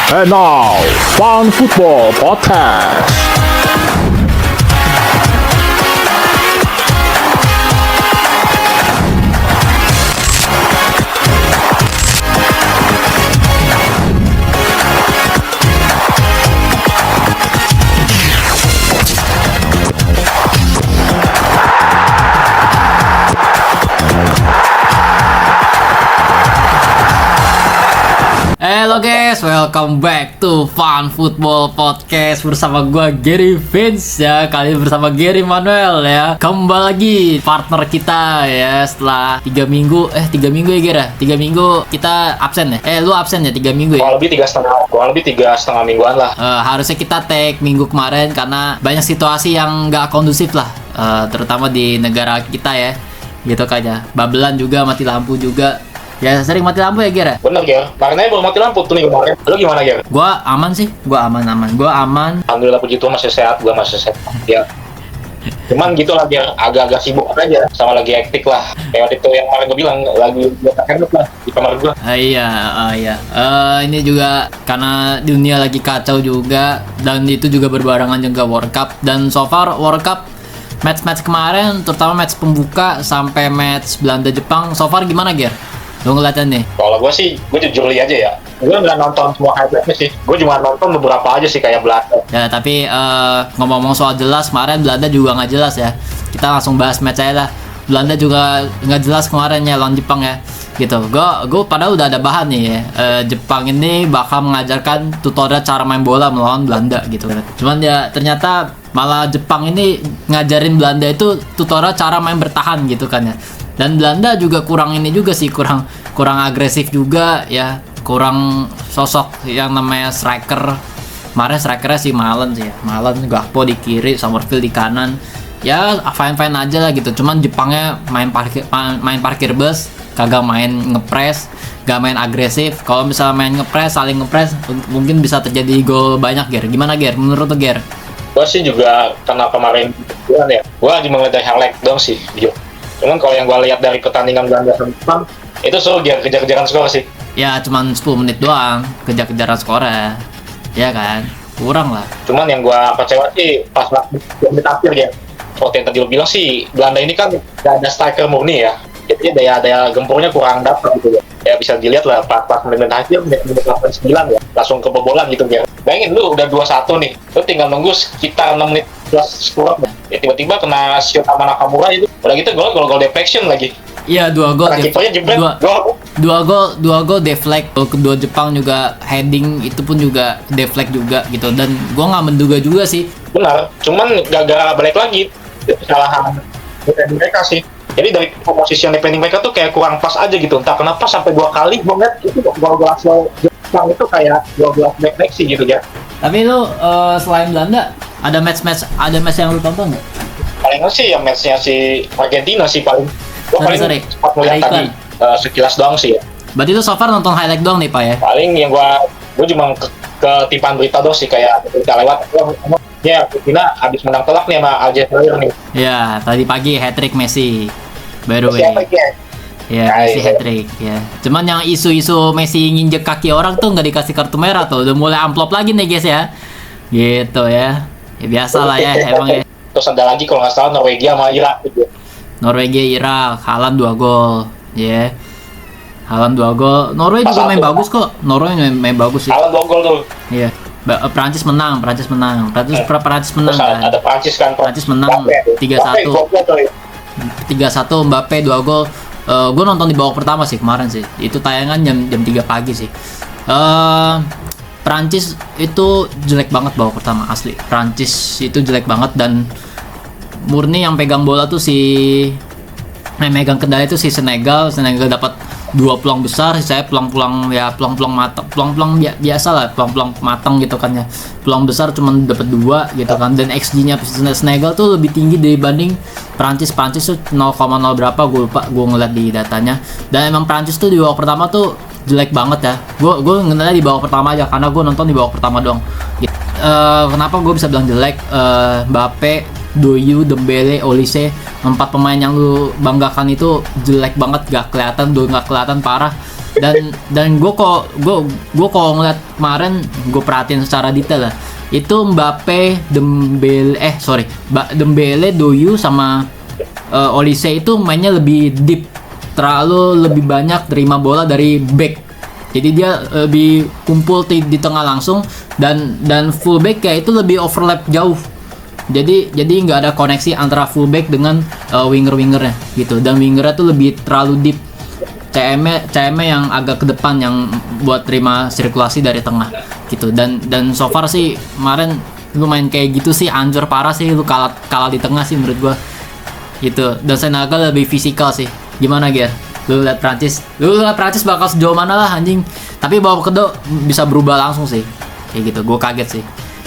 And now, Fun Football Podcast. Hello guys, welcome back to Fun Football Podcast bersama gue Gary Vince ya. Kali ini bersama Gary Manuel ya. Kembali lagi partner kita ya setelah 3 minggu ya Gary. 3 minggu kita absen ya. Lu absen ya 3 minggu ya. Kurang lebih 3,5 mingguan lah. Harusnya kita take minggu kemarin karena banyak situasi yang gak kondusif lah, terutama di negara kita ya. Gitu kayaknya. Babelan juga, mati lampu juga. Ya sering mati lampu ya Ger? Bener Ger, makanya baru mati lampu tuh nih kemarin. Lu gimana Ger? Gua aman sih, gua aman. Alhamdulillah puji Tuhan masih sehat, gua masih sehat. Ya. Cuman gitu lah Ger, agak-agak sibuk aja sama lagi hektik lah. Kayak waktu itu yang kemarin gua bilang, lagi hektik lah di kamar gua. Iya. Ini juga karena dunia lagi kacau juga, dan itu juga berbarengan juga World Cup. Dan so far World Cup match kemarin, terutama match pembuka sampai match Belanda-Jepang, so far gimana Ger? Lu ngeliatnya nih? Kalau gue sih, gue jujur aja ya. Gue nggak nonton semua highlightnya sih. Gue cuma nonton beberapa aja sih kayak Belanda. Ya tapi ngomong-ngomong soal jelas, kemarin Belanda juga nggak jelas ya. Kita langsung bahas match aja lah. Belanda juga nggak jelas kemarin ya lawan Jepang ya. Gitu. Gue padahal udah ada bahan nih ya. Jepang ini bakal mengajarkan tutorial cara main bola melawan Belanda gitu. Cuman ya ternyata malah Jepang ini ngajarin Belanda itu tutorial cara main bertahan gitu kan ya. Dan Belanda juga kurang ini juga sih, kurang agresif juga ya, kurang sosok yang namanya striker. Kemarin strikernya si Malen sih ya, Malen, Gakpo di kiri, Summerfield di kanan. Ya fine aja lah gitu. Cuman Jepangnya main parkir bus, kagak main ngepres, gak main agresif. Kalau misalnya main ngepres, saling ngepres, mungkin bisa terjadi gol banyak Ger. Gimana Ger? Menurut tuh Ger? Gue sih juga karena kemarin ya, gue lagi ngeliat dari highlight dong sih, video. Cuman kalau yang gue lihat dari pertandingan Belanda sama Jepang, itu seru dia kejar-kejaran skor sih. Ya cuman 10 menit doang kejar-kejaran skornya, ya kan? Kurang lah. Cuman yang gue kecewa sih pas menit akhir ya. Seperti yang tadi lo bilang sih, Belanda ini kan gak ada striker murni ya. Jadi daya gempurnya kurang dapat gitu ya. Ya bisa dilihat lah pas menit akhir, menit 89 ya. Langsung kebobolan gitu ya. Bayangin lu udah 2-1 nih, lu tinggal nunggu sekitar 6 menit plus skor. Ya tiba-tiba kena shoot sama Nakamura itu. Udah gitu gol deflection lagi. Iya, 2 gol. Dua gol deflect. Kedua Jepang juga heading itu pun juga deflect juga gitu. Dan gua nggak menduga juga sih. Benar, cuman gagal balik lagi. Kesalahan defending mereka sih. Jadi dari posisi defending mereka tuh kayak kurang pas aja gitu. Entah kenapa sampai 2 kali gua ngeliat itu gol-gol asal Jepang itu kayak gol-gol defleksi gitu ya. Tapi lu selain Belanda ada match yang lu tonton nggak? Paling sih yang matchnya si Argentina sih paling. Gua Sorry. sempat melihat tadi sekilas doang sih ya. Berarti lu so far nonton highlight doang nih Pak ya? Paling yang gua cuma ketipan berita doang sih, kayak berita lewat. Ya Argentina habis menang telak nih sama Aljazair nih. Ya tadi pagi hat-trick Messi. By the way. Siapa ya? Ya, Messi hat-trick ya. Cuman yang isu-isu Messi nginjek kaki orang tuh nggak dikasih kartu merah tuh. Udah mulai amplop lagi nih guys ya. Gitu ya. Ya biasa lah ya emang ya. Terus ada lagi kalau nggak salah Norwegia sama Irak gitu. Norwegia, Irak, Haaland 2 gol. Ya. Haaland 2 gol. Norway juga main bagus kok. Norway main bagus sih. Haaland 2 gol tuh. Iya. Prancis menang. Prancis menang Terus kan. ada Prancis kan. Prancis menang 3-1. 3-1 Mbappe 2 gol. Gue nonton di babak pertama sih kemarin sih. Itu tayangan jam 3 pagi sih. Prancis itu jelek banget babak pertama, asli. Prancis itu jelek banget, dan murni yang pegang bola tuh megang kendali itu si Senegal dapat 2 peluang besar, saya peluang matang, biasa lah, peluang matang gitu kan ya. Peluang besar cuma dapat 2 gitu kan, dan XG-nya Senegal tuh lebih tinggi dibanding Prancis tuh 0,0 berapa, gue lupa, gue ngeliat di datanya. Dan emang Prancis tuh di babak pertama tuh jelek banget ya. Gue ngeliat di babak pertama aja karena gue nonton di babak pertama doang. Kenapa gue bisa bilang jelek? Mbappe, Doyu, Dembele, Olise, 4 pemain yang lu banggakan itu jelek banget, gak kelihatan parah. dan gue kok ngeliat kemarin, gue perhatiin secara detail lah, itu Mbappe, Dembele, Doyu sama Olise itu mainnya lebih deep, lebih banyak terima bola dari back. Jadi dia lebih kumpul di tengah langsung, dan fullback ya itu lebih overlap jauh. Jadi nggak ada koneksi antara fullback dengan wingernya gitu, dan wingernya tuh lebih terlalu deep. CM yang agak ke depan yang buat terima sirkulasi dari tengah gitu, dan so far sih kemarin lu main kayak gitu sih anjur parah sih, lu kalah di tengah sih menurut gua gitu. Dan Senegal lebih fisikal sih. Gimana Ger? Lu lihat Prancis bakal sejauh mana lah anjing, tapi babak kedua bisa berubah langsung sih kayak gitu. Gua kaget sih.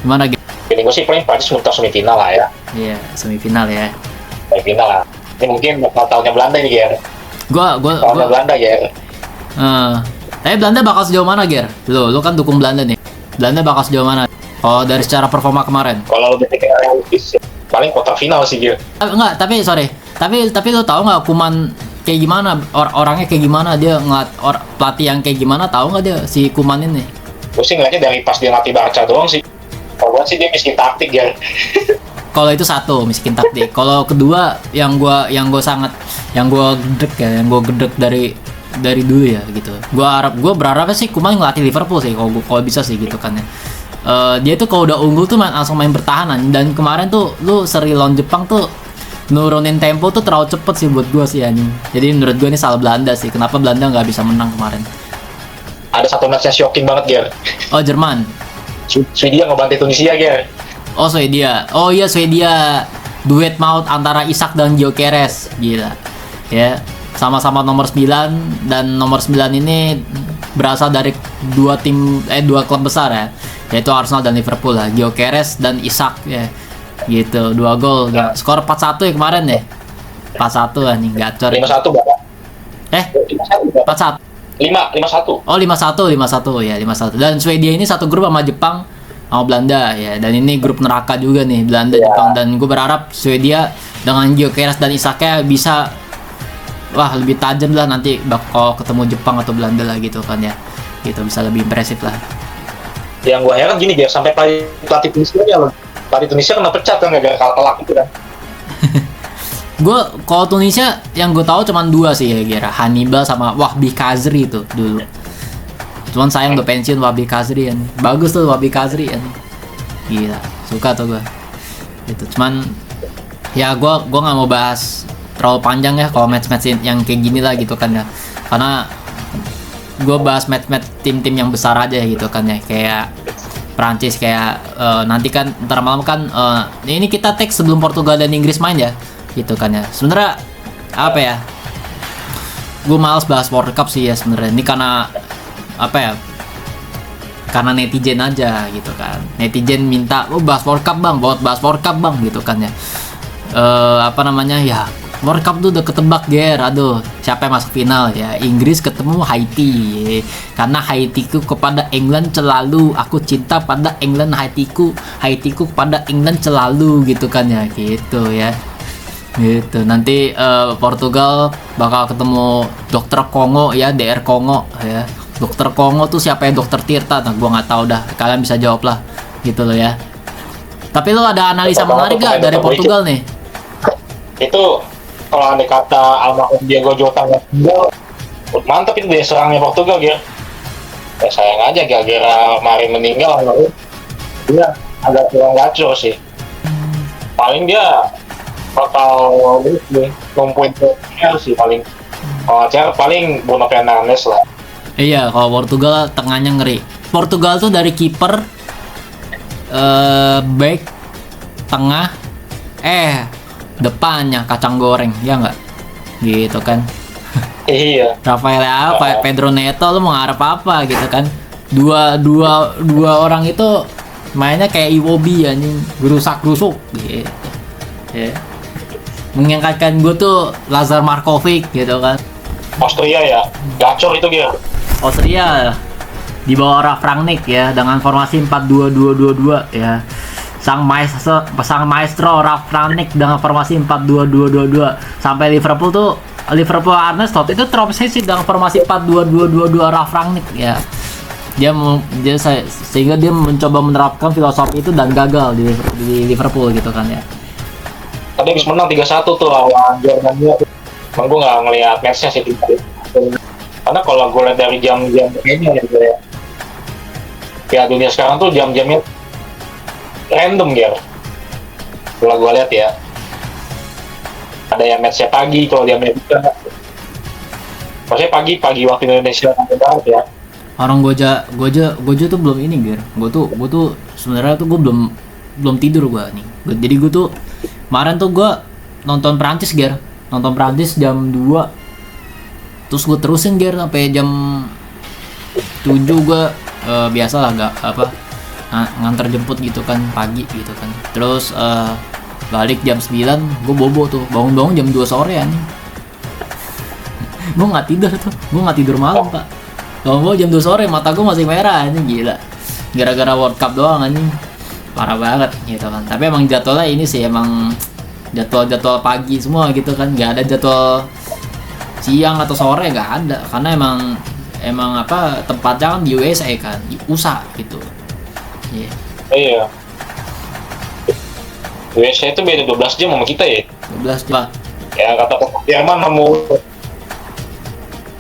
Gimana Ger? Ini gue sih paling Prancis mentok semifinal lah ya. Iya, semifinal ya. Semifinal lah. Ini mungkin bakal tahunnya Belanda nih Ger. Gua Belanda ya. Belanda bakal sejauh mana, Ger? Lu kan dukung Belanda nih. Belanda bakal sejauh mana? Oh, dari secara performa kemarin. Kalau lebih kayak realistis, paling quarter final sih, Ger. Enggak, tapi sorry. Tapi lu tahu nggak Kuman kayak gimana? Orangnya kayak gimana? Dia ngeliat pelatih yang kayak gimana? Tahu nggak dia si Kuman ini? Gue sih ngeliatnya dari pas dia latih Barca doang sih. Kalau gue sih dia miskin taktik, Ger. Kalau itu satu, miskin taktik. Kalau kedua yang gua gedek dari dulu ya gitu. Gua berharap sih Kuman ngelatih Liverpool sih kalau bisa sih gitu kan ya. Dia tuh kalau udah unggul tuh langsung main bertahanan, dan kemarin tuh lu seri lawan Jepang tuh nurunin tempo tuh terlalu cepet sih buat gua sih anjing. Jadi menurut gua ini salah Belanda sih. Kenapa Belanda nggak bisa menang kemarin? Ada satu match yang shocking banget, Ger. Oh, Jerman. Swedia ngebantai Tunisia, Ger. Oh, Swedia. Oh iya, Swedia. Duet maut antara Isak dan Gyökeres. Gila. Ya, sama-sama nomor 9, dan nomor 9 ini berasal dari dua klub besar ya. Yaitu Arsenal dan Liverpool lah. Gyökeres dan Isak ya. Gitu, 2 gol. Ya. Skor 4-1 ya kemarin ya. 4-1 anjing, gacor. 5-1 berapa? 5-1. 5-1. Oh, 5-1 ya, 5-1. Dan Swedia ini satu grup sama Jepang sama Belanda ya, dan ini grup neraka juga nih, Belanda, Jepang, dan gue berharap Swedia dengan Gyökeres dan Isaknya bisa lebih tajam lah nanti bakal ketemu Jepang atau Belanda lah gitu kan ya, gitu bisa lebih impresif lah. Yang gue heran gini Ger, sampai pelatih Tunisia kena pecat kan gara-gara kalah telak itu kan. Kalau Tunisia yang gue tahu cuma 2 sih ya, kira Hannibal sama Wahbi Khazri itu dulu. Cuman sayang udah pensiun Wahbi Khazri kan. Bagus tuh Wahbi Khazri kan. Gila, suka tuh gue. Gitu. Cuman ya gue nggak mau bahas terlalu panjang ya kalau match-match yang kayak gini lah gitu kan ya. Karena gue bahas match-match tim-tim yang besar aja gitu kan ya. Kayak Prancis kayak nanti kan ntar malam kan ini kita take sebelum Portugal dan Inggris main ya. Gitu kan ya. Sebenarnya apa ya? Gue males bahas World Cup sih ya sebenarnya. Ini karena karena netizen aja gitu kan. Netizen minta bahas World Cup bang, gitu kan ya. Ya World Cup tuh udah ketebak Ger. Aduh, siapa yang masuk final ya? Inggris ketemu Haiti. Karena Haitiku kepada England selalu, aku cinta pada England. Haitiku kepada England selalu gitu kan ya. Gitu ya. Gitu. Nanti Portugal bakal ketemu Dokter Kongo ya, DR Kongo ya. Dokter Kongo tuh siapa ya? Dokter Tirta. Nah, gua nggak tahu dah. Kalian bisa jawab lah, gitu loh ya. Tapi lo ada analisa menarik gak dari Portugal nih? Itu kalau andai kata almarhum Diego Jota mantap itu dia serangnya Portugal ya. Ya sayang aja gara-gara Mari meninggal almarhum. Dia agak kurang gacor sih. Paling dia bakal ngumpuin sih paling. Paling Bruno Fernandes lah. Iya, kalau Portugal tengahnya ngeri. Portugal tuh dari kiper, back, tengah, depannya kacang goreng, ya nggak? Gitu kan? Iya. Rafael Pedro Neto, lu mau ngarep apa gitu kan? Dua orang itu mainnya kayak Iwobi anjing, gerusak-gerusuk gitu. Ya. Mengangkatkan gue tuh Lazar Markovic gitu kan. Austria ya, gacor itu dia. Austria di bawah Ralf Rangnick ya dengan formasi 4-2-2-2-2 ya. Sang maestro Ralf Rangnick dengan formasi 4-2-2-2-2 sampai Liverpool tuh Liverpool Arne Slot itu terobsesi dengan formasi 4-2-2-2-2 Ralf Rangnick ya. Sehingga dia mencoba menerapkan filosofi itu dan gagal di Liverpool gitu kan ya. Tadi habis menang 3-1 tuh lawan Jerman. Emang gue nggak ngelihat matchnya sih. Karena kalau gue lihat dari jam-jam kayaknya ya, Piala Dunia sekarang tuh jam-jamnya random ya. Kalau gue lihat ya, ada yang matchnya pagi kalau di Amerika. Maksudnya pagi waktu Indonesia banget ya. Orang goja tuh belum ini Ger. Gue tuh sebenarnya tuh gue belum tidur gue nih. Jadi gue tuh kemarin tuh gue nonton Prancis Ger. Nonton Prancis jam 2. Terus gue terusin Ger sampai jam 7 gue biasalah nganter jemput gitu kan pagi gitu kan. Terus balik jam 9 gue bobo tuh. Bangun jam 2 sore anjing. Gue nggak tidur malam Pak. Bangun jam 2 sore mata gue masih merah anjing, gila. Gara-gara World Cup doang anjing. Parah banget gitu kan. Tapi emang jadwalnya ini sih emang jadwal pagi semua gitu kan. Nggak ada jadwal siang atau sore, nggak ada. Karena emang tempatnya kan di USA kan, di USA gitu. Iya. USA itu beda 12 jam sama kita ya. 12 jam. Ya kata Jerman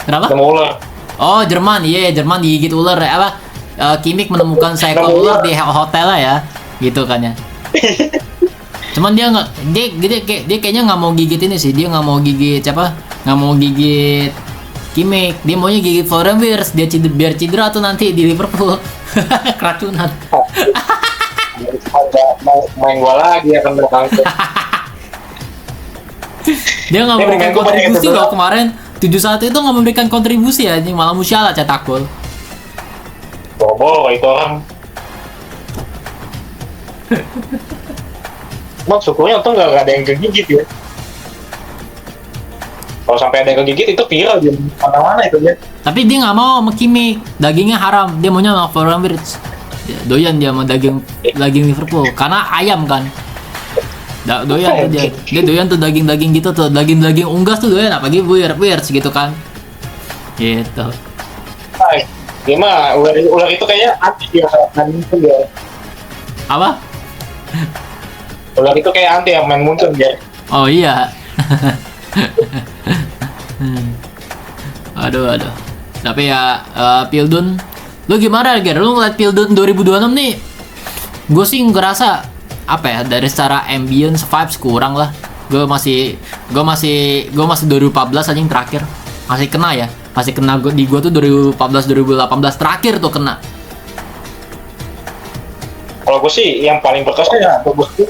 Kenapa? nemu ular. Oh Jerman, Jerman digigit ular ya. Kimmich menemukan seekor ular di hotelnya ya, gitu kan ya. Cuman dia kayaknya nggak mau gigit ini sih, dia nggak mau gigit Kimmich, dia maunya gigit Florian Wirtz, biar cedera tuh nanti di Liverpool. Keracunan. mau main bola lagi ya kan Dia nggak memberikan kontribusi loh kemarin 7-1 itu nggak memberikan kontribusi ya, malah Musiala cetak gol. Bobo itu orang. Emang syukurnya untung nggak ada yang kegigit ya. Kalau sampai ada yang kegigit itu viral di mana-mana itu ya. Tapi dia nggak mau sama Kimmich, dagingnya haram. Dia maunya sama Florian Wirtz. Doyan dia sama daging Liverpool karena ayam kan. Doyan tuh dia doyan tuh daging gitu tuh, daging unggas tuh doyan, apalagi Wirtz gitu kan. Gitu. Dia mah ular itu kayaknya anti ya kan itu dia. Apa? Ular itu kayak anti yang main muncul ya. Oh iya. Aduh. Tapi ya Pildun, lu gimana Ger? Lu ngeliat Pildun 2026 nih? Gue sih ngerasa dari secara ambience vibes kurang lah. Gue masih 2014 aja yang terakhir. Masih kena di gue tuh 2014 terakhir tuh kena. Kalau gue sih yang paling berkesan ya 2010.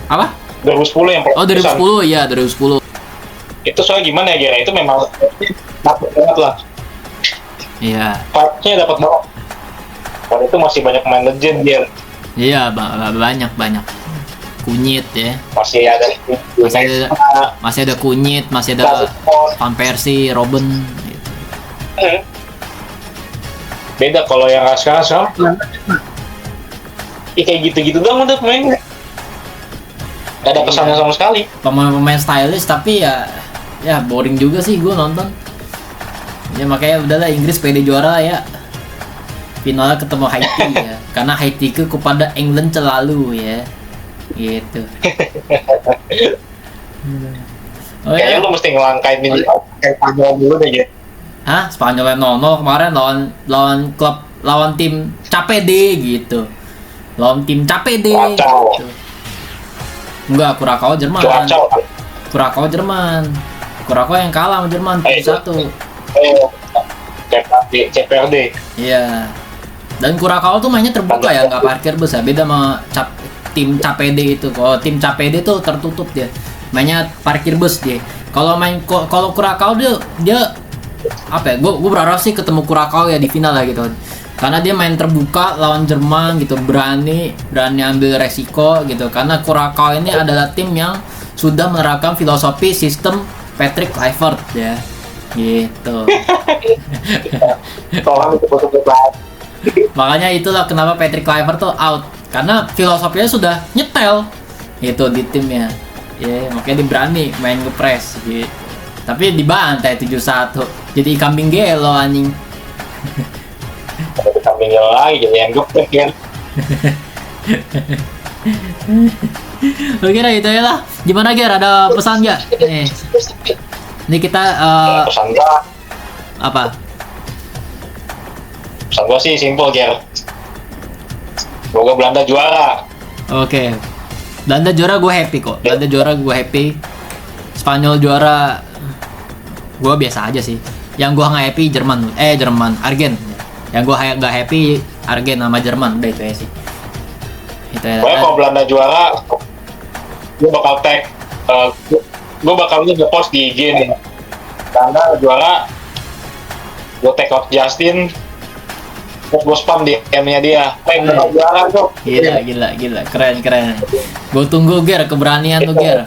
Apa? 2010 yang Oh 2010 ya 2010. Itu soalnya gimana ya Ger? Itu memang dapat banget lah. Iya. Partnya dapat banget. Waktu itu masih banyak main legend Ger. Iya banyak. Kunyit ya. Masih ada Kunyit, masih ada Van Persie, Robben gitu. Beda kalau yang sekarang kayak gitu-gitu doang udah main. Gak ada kesannya sama sekali. Pemain stylish tapi ya boring juga sih gue nonton. Ya makanya udahlah Inggris pede juara lah ya. Finalnya ketemu Haiti ya. Karena Haiti kepada England selalu ya. Gitu. Oh Kayaknya ya. lu mesti ngelangkain ini kayak Spanyol dulu deh ya. Hah? Spanyol 0-0 kemarin lawan tim Capede gitu. Lawan tim Capede gitu. Enggak, Kurakau Jerman. Kurakau yang kalah sama Jerman 7-1. CPRD. Iya. Dan Kurakau tuh mainnya terbuka ya, nggak parkir bus ya. Beda sama tim Capede itu. Kalau tim Capede tuh tertutup dia. Mainnya parkir bus dia. Kalau Kurakau dia gue berharap sih ketemu Kurakau ya di final ya gitu. Karena dia main terbuka lawan Jerman gitu, berani ambil resiko gitu. Karena Kurakau ini adalah tim yang sudah menerapkan filosofi sistem Patrick Kluivert ya, gitu. Makanya itulah kenapa Patrick Kluivert tuh out, karena filosofinya sudah nyetel gitu di timnya. ya makanya dia berani main ngepres gitu. Tapi dibantai 7-1. Jadi kambing gelo anjing. Ada kambing lagi jadi yang geprek kan. Oke lah itu ya lah. Gimana Ger? Ada pesan nggak? Ini kita Pesan gua, apa? pesan gua sih simpel Ger. Semoga Belanda juara. Oke. Belanda juara gue happy kok. Belanda juara gue happy. Spanyol juara gue biasa aja sih. Yang gue nggak happy Jerman, Argen. Yang gue nggak happy Argen sama Jerman. Udah itu ya sih. Itu ya. Pokoknya kalau Belanda juara, gue bakal tag, gue bakal nge-post di IG nih. Belanda juara, gue tag out Justin, terus gue spam di DM-nya dia. Belanda juara tuh. Gila. Keren. Gue tunggu Ger, keberanian lu Ger.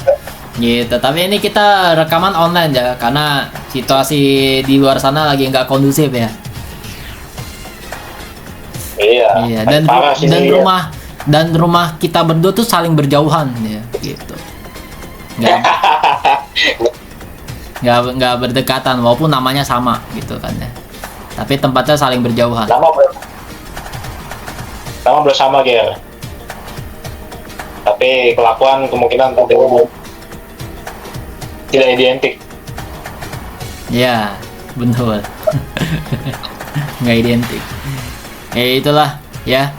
Gitu. Tapi ini kita rekaman online ya, karena situasi di luar sana lagi nggak kondusif ya. Iya. Dan Parah sih dan ini, rumah kita berdua tuh saling berjauhan ya, gitu. Nggak berdekatan walaupun namanya sama gitu kan ya. Tapi tempatnya saling berjauhan. Nama bersama Ger. Tapi kelakuan kemungkinan tidak identik. Ya, betul. Nggak identik. Itulah ya.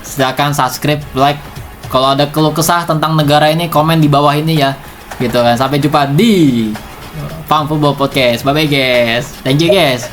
Silakan subscribe, like. Kalau ada keluh kesah tentang negara ini, komen di bawah ini ya. Gitu kan. Sampai jumpa di Farm Football Podcast. Bye bye guys. Thank you guys.